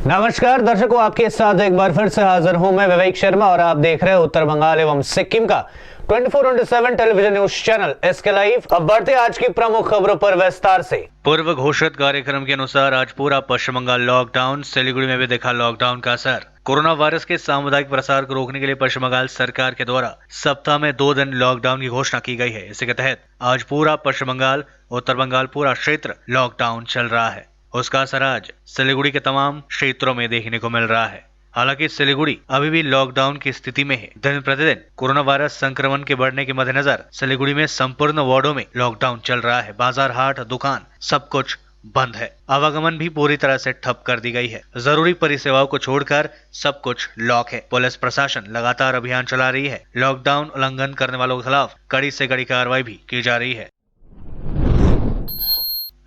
नमस्कार दर्शकों, आपके साथ एक बार फिर से हाजिर हूं मैं विवेक शर्मा और आप देख रहे हैं उत्तर बंगाल एवं सिक्किम का 24/7 television news channel SK live. अब बढ़ते आज की प्रमुख खबरों पर विस्तार से। पूर्व घोषित कार्यक्रम के अनुसार आज पूरा पश्चिम बंगाल लॉकडाउन। सिलीगुड़ी में भी देखा लॉकडाउन का असर। कोरोना वायरस के सामुदायिक प्रसार को रोकने के लिए पश्चिम बंगाल सरकार के द्वारा सप्ताह में 2 दिन लॉकडाउन की घोषणा की गई है। इसी के तहत आज पूरा पश्चिम बंगाल, उत्तर बंगाल पूरा क्षेत्र लॉकडाउन चल रहा है। उसका असर आज सिलीगुड़ी के तमाम क्षेत्रों में देखने को मिल रहा है। हालांकि सिलीगुड़ी अभी भी लॉकडाउन की स्थिति में है। दिन प्रतिदिन कोरोना वायरस संक्रमण के बढ़ने के मद्देनजर सिलीगुड़ी में संपूर्ण वार्डों में लॉकडाउन चल रहा है। बाजार, हाट, दुकान सब कुछ बंद है। आवागमन भी पूरी तरह से ठप कर दी गई है। जरूरी परिसेवाओं को छोड़कर सब कुछ लॉक है। पुलिस प्रशासन लगातार अभियान चला रही है। लॉकडाउन उल्लंघन करने वालों के खिलाफ कड़ी से कड़ी कार्रवाई भी की जा रही है।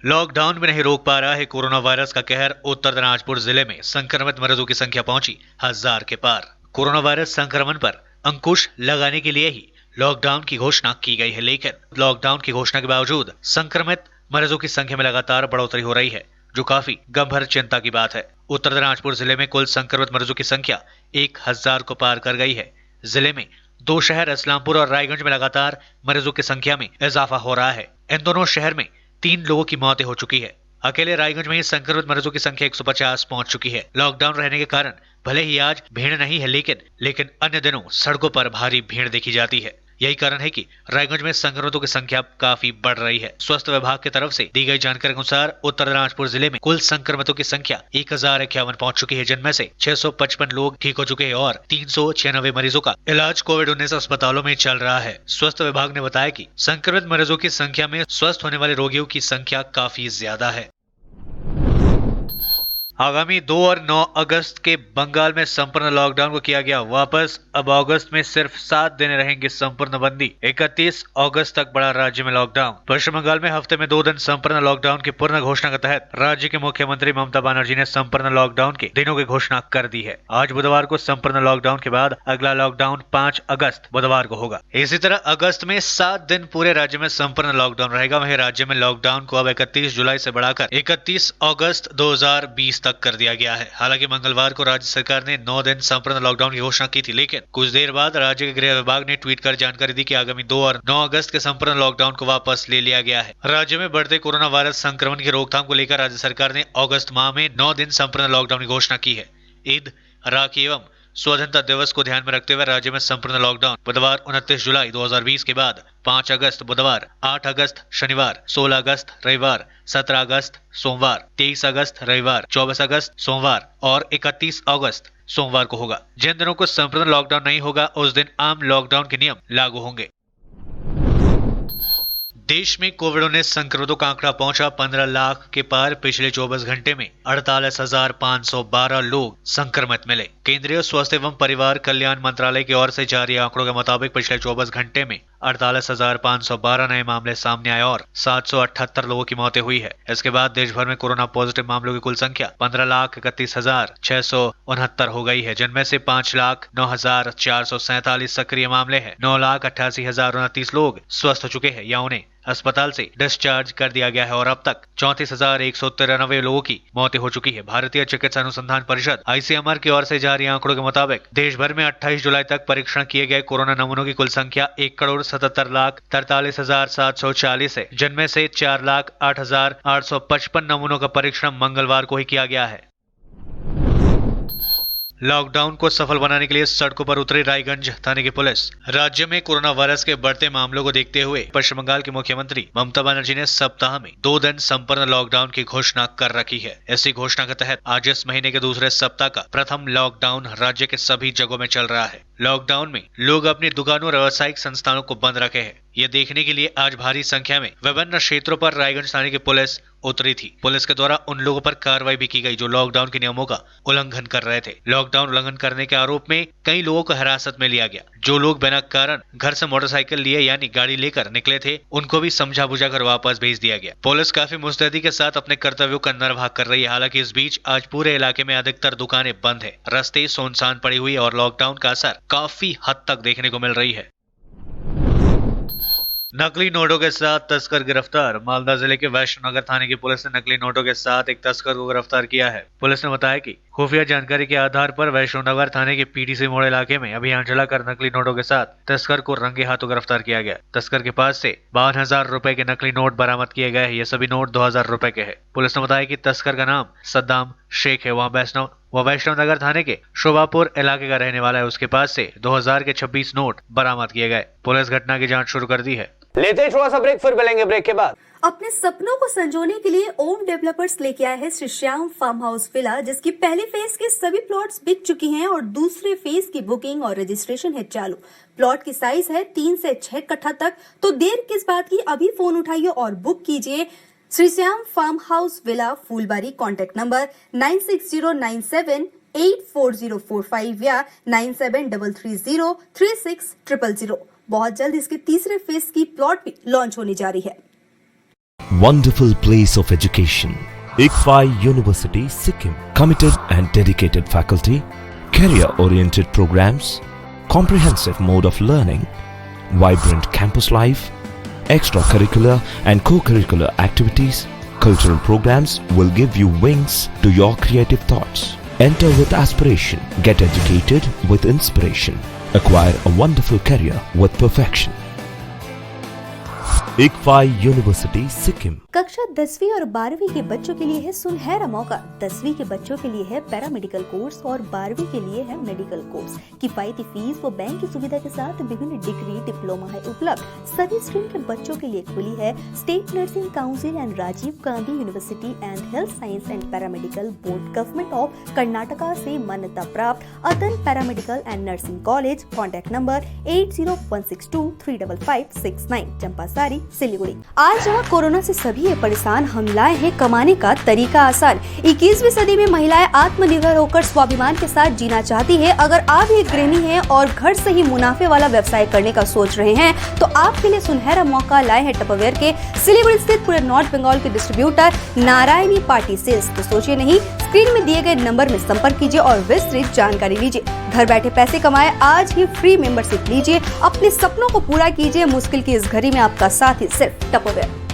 लॉकडाउन में नहीं रोक पा रहा है कोरोना वायरस का कहर। उत्तर दिनाजपुर जिले में संक्रमित मरीजों की संख्या पहुंची 1000 के पार। कोरोना वायरस संक्रमण पर अंकुश लगाने के लिए ही लॉकडाउन की घोषणा की गई है, लेकिन लॉकडाउन की घोषणा के बावजूद संक्रमित मरीजों की संख्या में लगातार बढ़ोतरी हो रही है, जो काफी गंभीर चिंता की बात है। उत्तर दिनाजपुर जिले में कुल संक्रमित मरीजों की संख्या 1000 को पार कर गई है। जिले में 2 शहर इस्लामपुर और रायगंज में लगातार मरीजों की संख्या में इजाफा हो रहा है। इन दोनों शहर में 3 लोगों की मौतें हो चुकी है। अकेले रायगंज में ही संक्रमित मरीजों की संख्या 150 पहुंच चुकी है। लॉकडाउन रहने के कारण भले ही आज भीड़ नहीं है, लेकिन अन्य दिनों सड़कों पर भारी भीड़ देखी जाती है। यही कारण है कि रायगंज में संक्रमितों की संख्या काफी बढ़ रही है। स्वास्थ्य विभाग की तरफ से दी गई जानकारी के अनुसार उत्तर दिनाजपुर जिले में कुल संक्रमितों की संख्या 1051 पहुंच चुकी है, जिनमें से 655 लोग ठीक हो चुके हैं और 396 मरीजों का इलाज कोविड-19 अस्पतालों में चल रहा है। स्वास्थ्य विभाग ने बताया कि संक्रमित मरीजों की संख्या में स्वस्थ होने वाले रोगियों की संख्या काफी ज्यादा है। आगामी 2 और 9 अगस्त के बंगाल में संपूर्ण लॉकडाउन को किया गया वापस। अब अगस्त में सिर्फ 7 दिन रहेंगे संपूर्ण बंदी। 31 अगस्त तक बढ़ा राज्य में लॉकडाउन। पश्चिम बंगाल में हफ्ते में 2 दिन संपूर्ण लॉकडाउन की पूर्ण घोषणा के तहत राज्य के मुख्यमंत्री ममता बनर्जी ने संपूर्ण लॉकडाउन के दिनों की घोषणा कर दी है। आज बुधवार को संपूर्ण लॉकडाउन के बाद अगला लॉकडाउन 5 अगस्त बुधवार को होगा। इसी तरह अगस्त में 7 दिन पूरे राज्य में संपूर्ण लॉकडाउन रहेगा। वहीं राज्य में लॉकडाउन को अब 31 जुलाई से बढ़ाकर 31 अगस्त 2020 तक कर दिया गया है। हालांकि मंगलवार को राज्य सरकार ने 9 दिन संपूर्ण लॉकडाउन की घोषणा की थी, लेकिन कुछ देर बाद राज्य के गृह विभाग ने ट्वीट कर जानकारी दी कि आगामी 2 और 9 अगस्त के संपूर्ण लॉकडाउन को वापस ले लिया गया है। राज्य में बढ़ते कोरोना वायरस संक्रमण की रोकथाम को लेकर राज्य सरकार ने अगस्त माह में 9 दिन संपूर्ण लॉकडाउन की घोषणा की है। ईद, राखी एवं स्वतंत्रता दिवस को ध्यान में रखते हुए राज्य में संपूर्ण लॉकडाउन बुधवार 29 जुलाई 2020 के बाद 5 अगस्त बुधवार, 8 अगस्त शनिवार, 16 अगस्त रविवार, 17 अगस्त सोमवार, 23 अगस्त रविवार, 24 अगस्त सोमवार और 31 अगस्त सोमवार को होगा। जिन दिनों को संपूर्ण लॉकडाउन नहीं होगा उस दिन आम लॉकडाउन के नियम लागू होंगे। देश में कोविड-19 संक्रमितों का आंकड़ा पहुंचा 15 लाख के पार। पिछले 24 घंटे में 48,512 लोग संक्रमित मिले। केंद्रीय स्वास्थ्य एवं परिवार कल्याण मंत्रालय की ओर से जारी आंकड़ों के मुताबिक पिछले 24 घंटे में 48,512 नए मामले सामने आए और 778 लोगों की मौतें हुई है। इसके बाद देश भर में कोरोना पॉजिटिव मामलों की कुल संख्या 15,31,669 हो गई है, जिनमें से 5,09,447 सक्रिय मामले हैं। 9,88,029 लोग स्वस्थ हो चुके हैं या उन्हें अस्पताल से डिस्चार्ज कर दिया गया है और अब तक 34,193 लोगों की मौतें हो चुकी है। भारतीय चिकित्सा अनुसंधान परिषद आईसीएमआर की ओर से जारी आंकड़ों के मुताबिक देश भर में 28 जुलाई तक परीक्षण किए गए कोरोना नमूनों की कुल संख्या 1,77,43,740 है, जिनमें से 4,08,855 नमूनों का परीक्षण मंगलवार को ही किया गया है। लॉकडाउन को सफल बनाने के लिए सड़कों पर उतरी रायगंज थाने की पुलिस। राज्य में कोरोना वायरस के बढ़ते मामलों को देखते हुए पश्चिम बंगाल की मुख्यमंत्री ममता बनर्जी ने सप्ताह में 2 दिन संपूर्ण लॉकडाउन की घोषणा कर रखी है। इसी घोषणा के तहत आज इस महीने के दूसरे सप्ताह का प्रथम लॉकडाउन राज्य के सभी जगहों में चल रहा है। लॉकडाउन में लोग अपनी दुकानों और व्यावसायिक संस्थानों को बंद रखे हैं। ये देखने के लिए आज भारी संख्या में विभिन्न क्षेत्रों पर रायगंज थाने की पुलिस उतरी थी। पुलिस के द्वारा उन लोगों पर कार्रवाई भी की गई जो लॉकडाउन के नियमों का उल्लंघन कर रहे थे। लॉकडाउन उल्लंघन करने के आरोप में कई लोगों को हिरासत में लिया गया। जो लोग बिना कारण घर से मोटरसाइकिल लिए यानी गाड़ी लेकर निकले थे, उनको भी समझा बुझा कर वापस भेज दिया गया। पुलिस काफी मुस्तैदी के साथ अपने कर्तव्यों का निर्वाह कर रही है। हालांकि इस बीच आज पूरे इलाके में अधिकतर दुकानें बंद है, रास्ते सुनसान पड़ी हुई और लॉकडाउन का असर काफी हद तक देखने को मिल रही है। नकली नोटों के साथ तस्कर गिरफ्तार। मालदा जिले के वैष्णो नगर थाने की पुलिस ने नकली नोटों के साथ एक तस्कर को गिरफ्तार किया है। पुलिस ने बताया कि खुफिया जानकारी के आधार पर वैष्णो नगर थाने के पीटीसी मोड़ इलाके में अभियान चलाकर नकली नोटों के साथ तस्कर को रंगे हाथों गिरफ्तार किया गया। तस्कर के पास से 52,000 रुपए के नकली नोट बरामद किए गए हैं। ये सभी नोट 2,000 रुपए के हैं। पुलिस ने बताया कि तस्कर का नाम सद्दाम शेख है। वह वैष्णव नगर थाने के शोभापुर इलाके का रहने वाला है। उसके पास से 2000 के 26 नोट बरामद किए गए। पुलिस घटना की जांच शुरू कर दी है। लेते हैं थोड़ा सा ब्रेक, फिर मिलेंगे ब्रेक के बाद। अपने सपनों को संजोने के लिए ओम डेवलपर्स लेके आए हैं Shri Shyam farm house villa, जिसकी पहले फेज के सभी प्लॉट्स बिक चुकी हैं और दूसरे फेज की बुकिंग और रजिस्ट्रेशन है चालू। प्लॉट की साइज है 3 से 6 कट्ठा तक, तो देर किस बात की, अभी फोन उठाइए और बुक कीजिए। Shri Shyam farm house villa, Phulbari. Contact number 9609784045 या 9733036000। बहुत जल्द इसके तीसरे फेज की प्लॉट भी लॉन्च होने जा रही है। Wonderful place of education. ICFI University, Sikkim. Committed and dedicated faculty, career-oriented programs, comprehensive mode of learning, vibrant campus life, extracurricular and co-curricular activities, cultural programs will give you wings to your creative thoughts. Enter with aspiration, get educated with inspiration, acquire a wonderful career with perfection. ICFI University, Sikkim. कक्षा 10वीं और 12वीं के बच्चों के लिए है सुनहरा मौका। 10वीं के बच्चों के लिए है पैरामेडिकल कोर्स और 12वीं के लिए है मेडिकल कोर्स। किफायती फीस व बैंक की सुविधा के साथ विभिन्न डिग्री डिप्लोमा है उपलब्ध। सभी स्ट्रीम के बच्चों के लिए खुली है state nursing council and Rajiv Gandhi university and health science and paramedical board, government of Karnataka से मान्यता प्राप्त Adan paramedical and nursing college. Contact number 8016235569, Champasari, Siliguri. आज जहाँ कोरोना से सभी परेशान, हम लाए हैं कमाने का तरीका आसान। 21वीं सदी में महिलाएं आत्मनिर्भर होकर स्वाभिमान के साथ जीना चाहती है। अगर आप एक गृहिणी हैं और घर से ही मुनाफे वाला व्यवसाय करने का सोच रहे हैं, तो आपके लिए सुनहरा मौका लाए हैं टपरवेयर के सिलीगुड़ी स्थित पूरे नॉर्थ बंगाल के डिस्ट्रीब्यूटर नारायणी पार्टी सेल्स। तो सोचिए नहीं, स्क्रीन में दिए गए नंबर में संपर्क कीजिए और विस्तृत जानकारी लीजिए। घर बैठे पैसे कमाए, आज ही फ्री मेंबरशिप लीजिए, अपने सपनों को पूरा कीजिए। मुश्किल की इस घड़ी में आपका साथ ही सिर्फ टपरवेयर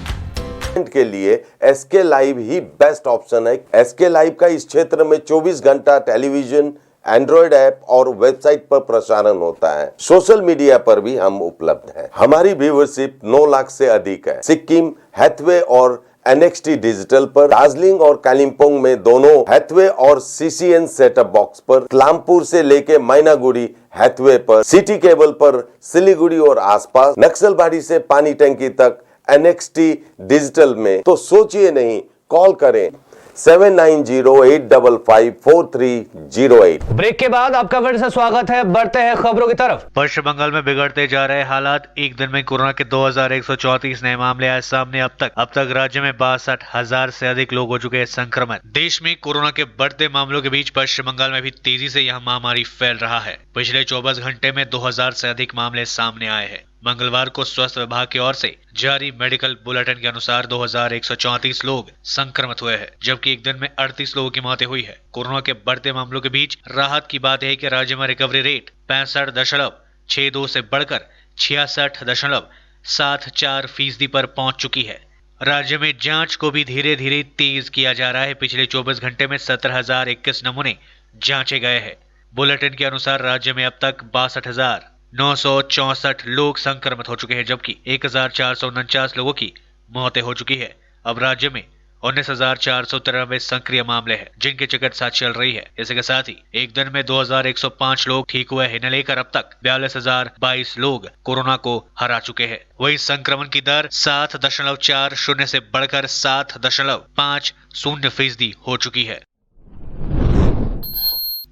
के लिए एसके लाइव ही बेस्ट ऑप्शन है। एसके लाइव का इस क्षेत्र में 24 घंटा टेलीविजन, एंड्रॉइड ऐप और वेबसाइट पर प्रसारण होता है। सोशल मीडिया पर भी हम उपलब्ध हैं। हमारी व्यूवरशिप 9 लाख से अधिक है। सिक्किम, हैथवे और NXT डिजिटल पर, दार्जिलिंग और कालिम्पोंग में दोनों हैथवे और CCN सेटअप बॉक्स पर, क्लामपुर से लेके मैनागुड़ी हैथवे पर, सिटी केबल पर सिलीगुड़ी और आसपास, नक्सलबाड़ी से पानी टंकी तक NXT डिजिटल में। तो सोचिए नहीं, कॉल करें 7908554308। ब्रेक के बाद आपका फिर से स्वागत है। बढ़ते हैं खबरों की तरफ। पश्चिम बंगाल में बिगड़ते जा रहे हालात। एक दिन में कोरोना के 2134 नए मामले आए सामने। अब तक राज्य में 62,000 से अधिक लोग हो चुके हैं संक्रमित। देश में कोरोना के बढ़ते मामलों के बीच पश्चिम बंगाल में भी तेजी से यह महामारी फैल रहा है। पिछले 24 घंटे में 2000 से अधिक मामले सामने आए हैं। मंगलवार को स्वास्थ्य विभाग की ओर से जारी मेडिकल बुलेटिन के अनुसार 2134 लोग संक्रमित हुए हैं, जबकि एक दिन में 38 लोगों की मौतें हुई है। कोरोना के बढ़ते मामलों के बीच राहत की बात है कि राज्य में रिकवरी रेट 65.62 से बढ़कर 66.74% पर पहुंच चुकी है। राज्य में जांच को भी धीरे धीरे तेज किया जा रहा है। पिछले 24 घंटे में 17,021 नमूने जांचे गए हैं। बुलेटिन के अनुसार राज्य में अब तक 62,964 लोग संक्रमित हो चुके हैं, जबकि 1,449 लोगों की मौतें हो चुकी है। अब राज्य में 19,493 सक्रिय मामले हैं, जिनकी चिकित्सा चल रही है। इसी के साथ ही एक दिन में 2,105 लोग ठीक हुए हैं। इन्हें लेकर अब तक 42,022 लोग कोरोना को हरा चुके हैं। वही संक्रमण की दर 7.40 से बढ़कर 7.50% हो चुकी है।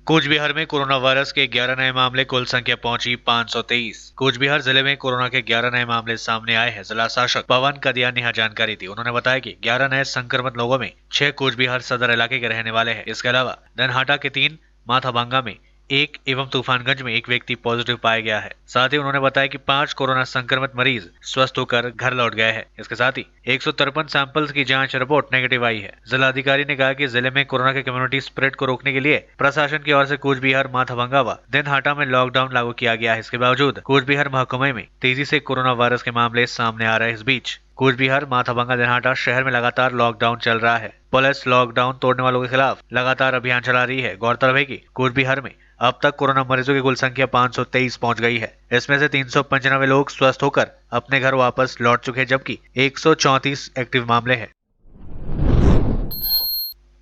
कूच बिहार में कोरोना वायरस के 11 नए मामले, कुल संख्या पहुंची 523। कूच बिहार जिले में कोरोना के 11 नए मामले सामने आए हैं। जिला शासक पवन कदिया ने यह जानकारी दी। उन्होंने बताया कि 11 नए संक्रमित लोगों में 6 कूच बिहार सदर इलाके के रहने वाले हैं। इसके अलावा दनहाटा के 3, माथाबांगा में 1 एवं तूफानगंज में 1 व्यक्ति पॉजिटिव पाया गया है। साथ ही उन्होंने बताया कि 5 कोरोना संक्रमित मरीज स्वस्थ होकर घर लौट गए हैं। इसके साथ ही 153 सैंपल्स की जांच रिपोर्ट नेगेटिव आई है। जिलाधिकारी ने कहा कि जिले में कोरोना के कम्युनिटी स्प्रेड को रोकने के लिए प्रशासन की ओर से कूच बिहार, माथाभंगा व दिनहाटा में लॉकडाउन लागू किया गया है। इसके बावजूद कूच बिहार महकुमे में तेजी से कोरोना वायरस के मामले सामने आ रहे हैं। इस बीच कूच बिहार, माथाभंगा, दिनहाटा शहर में लगातार लॉकडाउन चल रहा है। पुलिस लॉकडाउन तोड़ने वालों के खिलाफ लगातार अभियान चला रही है। गौरतलब है कि कूच बिहार में अब तक कोरोना मरीजों की कुल संख्या 523 पहुंच गई है। इसमें से 395 लोग स्वस्थ होकर अपने घर वापस लौट चुके हैं, जबकि 134 एक्टिव मामले हैं।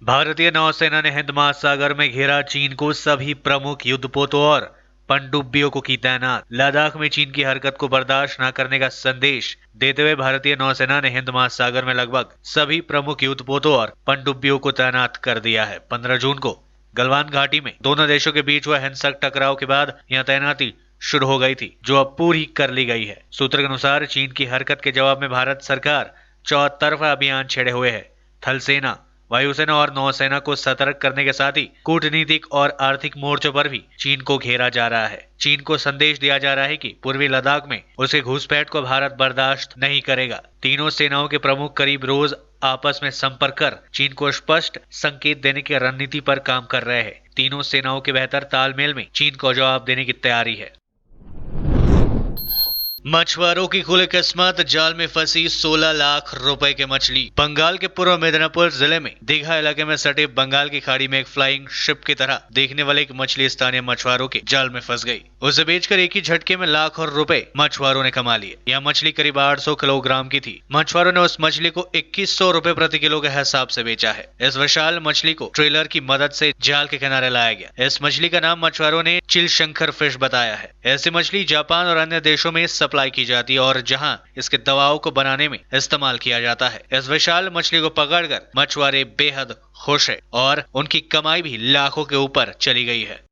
भारतीय नौसेना ने हिंद महासागर में घेरा चीन को, सभी प्रमुख युद्धपोतों और पनडुब्बियों को की तैनात। लद्दाख में चीन की हरकत को बर्दाश्त न करने का संदेश देते हुए भारतीय नौसेना ने हिंद महासागर में लगभग सभी प्रमुख युद्धपोतों और पनडुब्बियों को तैनात कर दिया है। 15 जून को गलवान घाटी में दोनों देशों के बीच हुए हिंसक टकराव के बाद यहां तैनाती शुरू हो गई थी, जो अब पूरी कर ली गई है। सूत्र के अनुसार चीन की हरकत के जवाब में भारत सरकार चौतरफा अभियान छेड़े हुए है। थल सेना, वायुसेना और नौसेना को सतर्क करने के साथ ही कूटनीतिक और आर्थिक मोर्चों पर भी चीन को घेरा जा रहा है। चीन को संदेश दिया जा रहा है कि पूर्वी लद्दाख में उसके घुसपैठ को भारत बर्दाश्त नहीं करेगा। तीनों सेनाओं के प्रमुख करीब रोज आपस में संपर्क कर चीन को स्पष्ट संकेत देने की रणनीति पर काम कर रहे हैं। तीनों सेनाओं के बेहतर तालमेल में चीन को जवाब देने की तैयारी है। मछुआरों की खुले किस्मत, जाल में फंसी 16 लाख रुपए की मछली। बंगाल के पूर्व मिदनापुर जिले में दीघा इलाके में सटे बंगाल की खाड़ी में एक फ्लाइंग शिप की तरह देखने वाली एक मछली स्थानीय मछुआरों के जाल में फंस गई। उसे बेचकर एक ही झटके में लाखों रुपए मछुआरों ने कमा लिए। यह मछली करीब 800 किलोग्राम की थी। मछुआरों ने उस मछली को 2100 रुपए प्रति किलो के हिसाब से बेचा है। इस विशाल मछली को ट्रेलर की मदद से जाल के किनारे लाया गया। इस मछली का नाम मछुआरों ने चिलशंकर फिश बताया है। ऐसी मछली जापान और अन्य देशों में सप्लाई की जाती है और जहां इसके दवाओं को बनाने में इस्तेमाल किया जाता है। इस विशाल मछली को पकड़कर मछुआरे बेहद खुश है और उनकी कमाई भी लाखों के ऊपर चली गई है।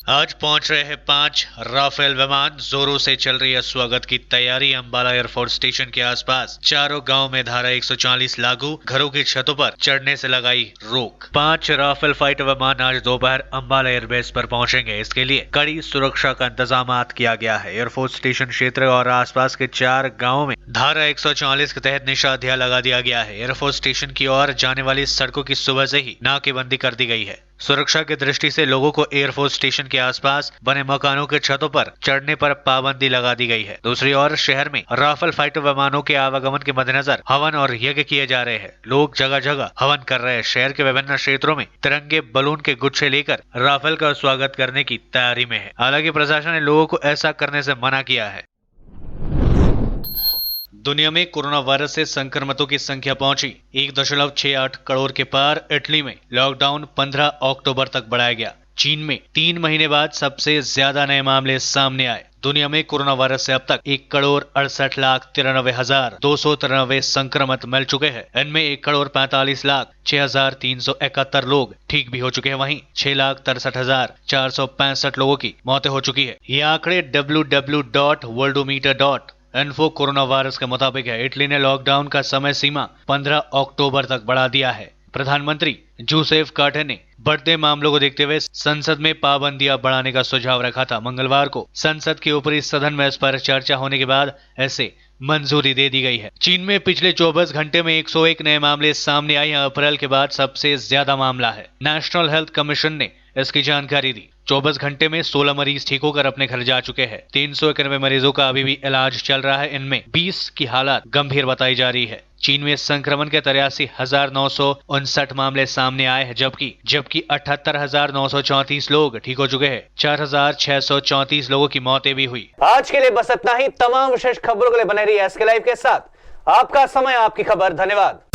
आज पहुंच रहे हैं 5 राफेल विमान। जोरों से चल रही है स्वागत की तैयारी। अंबाला एयरफोर्स स्टेशन के आसपास चारों गांव में धारा 140 लागू, घरों की छतों पर चढ़ने से लगाई रोक। 5 राफेल फाइटर विमान आज दोपहर अंबाला एयरबेस पर पहुंचेंगे। इसके लिए कड़ी सुरक्षा का इंतजाम किया गया है। एयरफोर्स स्टेशन क्षेत्र और आसपास के 4 गाँव में धारा 144 के तहत निषेधाज्ञा लगा दिया गया है। एयरफोर्स स्टेशन की ओर जाने वाली सड़कों की सुबह से ही नाकेबंदी कर दी गई है। सुरक्षा की दृष्टि से लोगों को एयरफोर्स स्टेशन के आसपास बने मकानों के छतों पर चढ़ने पर पाबंदी लगा दी गई है। दूसरी ओर शहर में राफेल फाइटर विमानों के आवागमन के मद्देनजर हवन और यज्ञ किए जा रहे हैं। लोग जगह जगह हवन कर रहे हैं। शहर के विभिन्न क्षेत्रों में तिरंगे बलून के गुच्छे लेकर राफेल का स्वागत करने की तैयारी में है। हालांकि प्रशासन ने लोगों को ऐसा करने से मना किया है। दुनिया में कोरोना वायरस से संक्रमितों की संख्या पहुंची 1.68 करोड़ के पार। इटली में लॉकडाउन 15 अक्टूबर तक बढ़ाया गया। चीन में 3 महीने बाद सबसे ज्यादा नए मामले सामने आए। दुनिया में कोरोना वायरस से अब तक 1,68,93,293 संक्रमित मिल चुके हैं। इनमें 1,45,06,371 लोग ठीक भी हो चुके हैं। वहीं 6,63,465 लोगों की मौतें हो चुकी है। ये आंकड़े www.worldometer.info कोरोना वायरस के मुताबिक है। इटली ने लॉकडाउन का समय सीमा 15 अक्टूबर तक बढ़ा दिया है। प्रधानमंत्री जूसेफ कांटे ने बढ़ते मामलों को देखते हुए संसद में पाबंदियां बढ़ाने का सुझाव रखा था। मंगलवार को संसद के ऊपरी सदन में इस पर चर्चा होने के बाद ऐसे मंजूरी दे दी गई है। चीन में पिछले 24 घंटे में 101 नए मामले सामने आए। अप्रैल के बाद सबसे ज्यादा मामला है। नेशनल हेल्थ कमीशन ने इसकी जानकारी दी। 24 घंटे में 16 मरीज ठीक होकर अपने घर जा चुके हैं। 391 मरीजों का अभी भी इलाज चल रहा है। इनमें 20 की हालत गंभीर बताई जा रही है। चीन में संक्रमण के 83,959 मामले सामने आए हैं, जबकि 78,934 लोग ठीक हो चुके हैं। 4,634 लोगों की मौतें भी हुई। आज के लिए बस इतना ही। तमाम विशेष खबरों के लिए बने रहिए एसके लाइव के साथ। आपका समय, आपकी खबर। धन्यवाद।